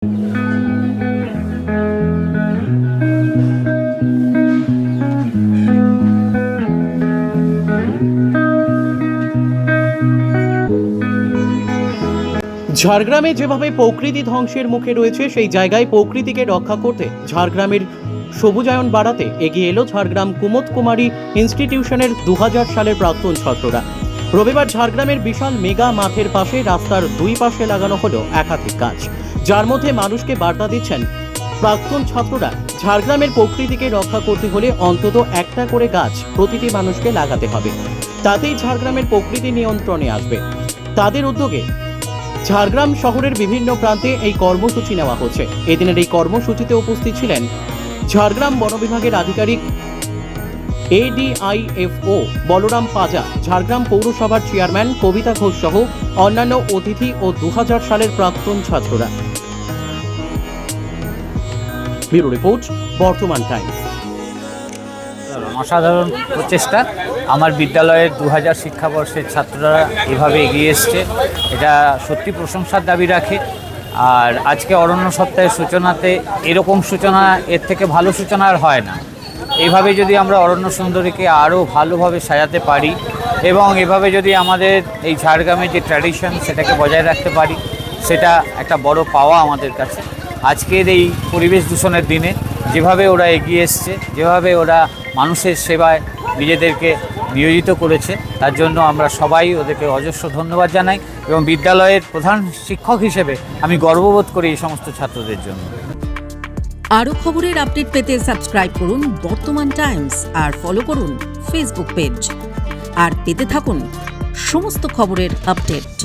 ঝাড়গ্রামে যেভাবে প্রকৃতি ধ্বংসের মুখে রয়েছে, সেই জায়গায় প্রকৃতিকে রক্ষা করতে ঝাড়গ্রামের সবুজায়ন বাড়াতে এগিয়ে এলো ঝাড়গ্রাম কুমুদ কুমারী ইনস্টিটিউশনের 2000 সালের প্রাক্তন ছাত্ররা। রবিবার ঝাড়গ্রামের বিশাল মেগা মাঠের পাশে রাস্তার দুই পাশে লাগানো হলো একাধিক গাছ, যার মধ্যে মানুষকে বার্তা দিচ্ছেন প্রাক্তন ছাত্ররা। ঝাড়গ্রামের প্রকৃতিকে রক্ষা করতে হলে অন্তত একটা করে গাছ প্রতিটি মানুষকে লাগাতে হবে, তাতেই ঝাড়গ্রামের প্রকৃতি নিয়ন্ত্রণে আসবে। তাদের উদ্যোগে ঝাড়গ্রাম শহরের বিভিন্ন প্রান্তে এই কর্মসূচি নেওয়া হচ্ছে। এদিনের এই কর্মসূচিতে উপস্থিত ছিলেন ঝাড়গ্রাম বন বিভাগের আধিকারিক ADIFO বলরাম পাজা, ঝাড়গ্রাম পৌরসভার চেয়ারম্যান কবিতা ঘোষ সহ অন্যান্য অতিথি ও 2000 সালের প্রাক্তন ছাত্ররা। ব্যুরো রিপোর্ট, বর্তমান টাইমস। অসাধারণ প্রচেষ্টা। আমার বিদ্যালয়ের 2000 শিক্ষাবর্ষের ছাত্ররা এভাবে এগিয়ে এসছে, এটা সত্যি প্রশংসার দাবি রাখে। আর আজকে অরণ্য সপ্তাহের সূচনাতে এরকম সূচনা, এর থেকে ভালো সূচনা আর হয় না। এইভাবে যদি আমরা অরণ্য সুন্দরীকে আরও ভালোভাবে সাজাতে পারি এবং এভাবে যদি আমাদের এই ঝাড়গ্রামের যে ট্র্যাডিশন সেটাকে বজায় রাখতে পারি, সেটা একটা বড় পাওয়া আমাদের কাছে। আজকের এই পরিবেশ দূষণের দিনে যেভাবে ওরা এগিয়ে এসছে, যেভাবে ওরা মানুষের সেবায় নিজেদেরকে নিয়োজিত করেছে, তার জন্য আমরা সবাই ওদেরকে অজস্র ধন্যবাদ জানাই এবং বিদ্যালয়ের প্রধান শিক্ষক হিসেবে আমি গর্ববোধ করি এই সমস্ত ছাত্রদের জন্য। আরও খবরের আপডেট পেতে সাবস্ক্রাইব করুন বর্তমান টাইমস আর ফলো করুন ফেসবুক পেজ, আর পেতে থাকুন সমস্ত খবরের আপডেট।